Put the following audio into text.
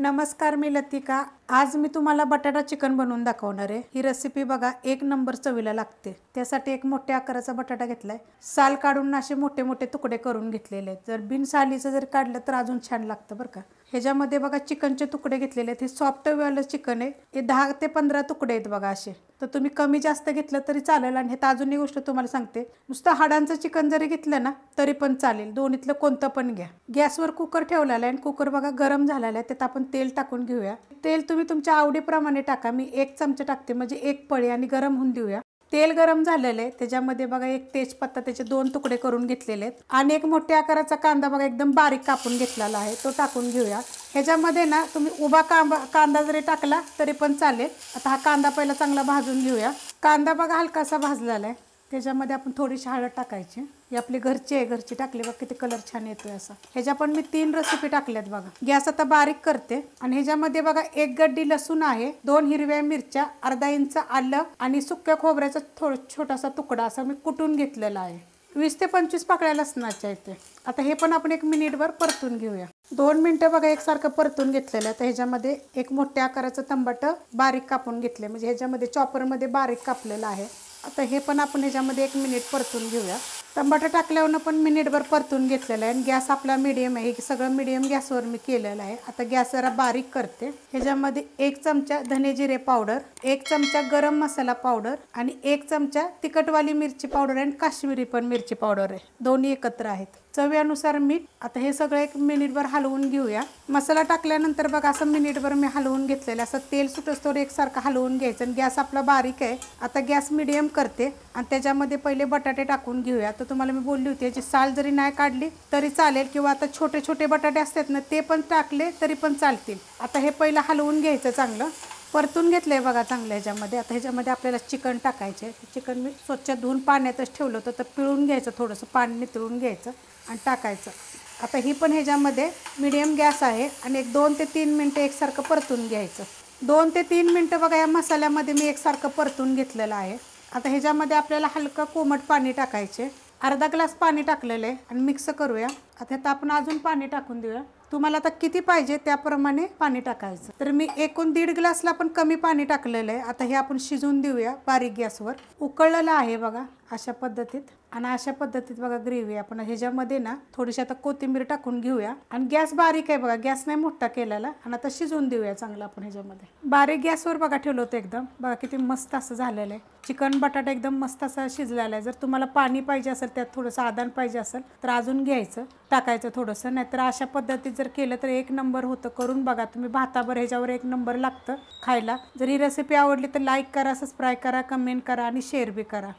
नमस्कार, मी लतिका। आज मी तुम्हाला बटाटा चिकन बनवून दाखवणार आहे। ही रेसिपी बघा एक नंबर चवीला लागते। त्यासाठी एक मोठ्या आकाराचा बटाटा घेतलाय, साल काढून असे मोठे मोठे तुकडे करून घेतलेले आहेत। जर बिन सालीचं जर काढलं तर अजून छान लागतं बरं का। ह्याच्यामध्ये बघा चिकनचे तुकडे घेतलेले आहेत। हे सॉफ्ट वालं चिकन आहे। हे 10 ते 15 तुकडे आहेत बघा असे। तर तुम्ही कमी जास्त घेतलं तरी चालेल। आणि हे अजून एक गोष्ट तुम्हाला सांगते, नुसतं हाडांचं चिकन जरी घेतलं ना तरी पण चालेल, दोन्हीतलं कोणतं पण घ्या। गॅसवर कुकर ठेवलेला आहे आणि कुकर बघा गरम झालेला आहे। त्यात आपण तेल टाकून घेऊया। तेल तुम्ही तुमच्या आवडीप्रमाणे टाका। मी 1 चमचा टाकते म्हणजे 1 पळी, आणि गरम होऊन देऊया। तेल गरम झालेलं आहे, त्याच्यामध्ये बघा एक तेजपत्ता त्याचे 2 तुकडे करून घेतलेले आहेत, आणि एक मोठ्या आकाराचा कांदा बघा एकदम बारीक कापून घेतलेला आहे, तो टाकून घेऊया। ह्याच्यामध्ये ना तुम्ही उभा कांदा जरी टाकला तरी पण चालेल। आता हा कांदा पहिला चांगला भाजून घेऊया। कांदा बघा हलकासा भाजलेला आहे, त्याच्यामध्ये आपण थोडीशी हळद टाकायची। ही आपली घरची आहे, घरची टाकली बघा किती कलर छान येतोय असा। ह्याच्या पण मी 3 रेसिपी टाकल्यात बघा। गॅस आता बारीक करते, आणि ह्याच्यामध्ये बघा 1 गड्डी लसूण आहे, 2 हिरव्या मिरच्या, अर्धा इंच आलं, आणि सुक्या खोबऱ्याचा छोटासा तुकडा असा मी कुटून घेतलेला आहे। 20 ते 25 पाकळ्या लसणाच्या इथे। आता हे पण आपण 1 मिनिटभर परतून घेऊया। 2 मिनिटं बघा एकसारखं परतून घेतलेलं आहे। तर ह्याच्यामध्ये एक मोठ्या आकाराचं टमाटर बारीक कापून घेतले, म्हणजे ह्याच्यामध्ये चॉपरमध्ये बारीक कापलेलं आहे। आता हे पण आपण ह्याच्यामध्ये 1 मिनिट परतून घेऊया। टमाटर टाकल्यावर पण मिनिटभर परतून घेतलेलं आहे, आणि गॅस आपला मीडियम आहे। हे सगळं मीडियम गॅसवर मी केलेलं आहे। आता गॅस जरा बारीक करते। ह्याच्यामध्ये 1 चमचा धने जिरे पावडर, 1 चमचा गरम मसाला पावडर, आणि 1 चमचा तिखटवाली मिरची पावडर आणि काश्मीरी पण मिरची पावडर आहे, दोन्ही एकत्र आहेत। चवीनुसार मीठ। आता हे सगळं 1 मिनिटभर हलवून घेऊया। मसाला टाकल्यानंतर बघा असं मिनिटभर मी हलवून घेतलेलं, असं तेल सुटस्तोवर एकसारखं हलवून घ्यायचं, आणि गॅस आपला बारीक आहे। आता गॅस मीडियम करते, आणि त्याच्यामध्ये पहिले बटाटे टाकून घेऊया। तर तुम्हाला मी बोलली होती याची साल जरी नाही काढली तरी चालेल, किंवा आता छोटे छोटे बटाटे असतात ना ते पण टाकले तरी पण चालतील। आता हे पहिलं हलवून घ्यायचं, चांगलं परतून घेतलंय बघा चांगलं ह्याच्यामध्ये। आता ह्याच्यामध्ये आपल्याला चिकन टाकायचे। चिकन मी स्वच्छ धुवून पाण्यातच ठेवलं होतं, तर पिळून घ्यायचं, थोडंसं पाणी नितळून घ्यायचं आणि टाकायचं। आता ही पण ह्याच्यामध्ये मीडियम गॅस आहे, आणि एक 2 ते 3 मिनटं एकसारखं परतून घ्यायचं। 2 ते 3 मिनटं बघा या मसाल्यामध्ये मी एकसारखं परतून घेतलेलं आहे। आता ह्याच्यामध्ये आपल्याला हलकं कोमट पाणी टाकायचे। अर्धा ग्लास पाणी टाकलेलं आहे, आणि मिक्स करूया। आता आपण अजून पाणी टाकून देऊया। तुम्हाला आता किती पाहिजे त्याप्रमाणे पाणी टाकायचं। तर मी एकूण 1.5 ग्लासला पण कमी पाणी टाकलेलं आहे। आता हे आपण शिजवून देऊया बारीक गॅसवर। उकळलेलं आहे बघा अशा पद्धतीत, आणि अशा पद्धतीत बघा ग्रेव्ही। आपण ह्याच्यामध्ये ना थोडीशी आता कोथिंबीर टाकून घेऊया, आणि गॅस बारीक आहे बघा, गॅस नाही मोठा केलेला। आणि आता शिजवून देऊया चांगलं आपण ह्याच्यामध्ये। बारीक गॅसवर बघा ठेवलं होतं एकदम, बघा किती मस्त असं झालेलं आहे। चिकन बटाटा एकदम मस्त असा शिजलेला आहे। जर तुम्हाला पाणी पाहिजे असेल, त्यात थोडंसं आदान पाहिजे असेल तर अजून घ्यायचं, टाकायचं थोडंसं। नाहीतर अशा पद्धतीत जर केलं तर 1 नंबर होतं। करून बघा तुम्ही, भातावर ह्याच्यावर 1 नंबर लागतं खायला। जर ही रेसिपी आवडली तर लाईक करा, सबस्क्राईब करा, कमेंट करा, आणि शेअर बी करा।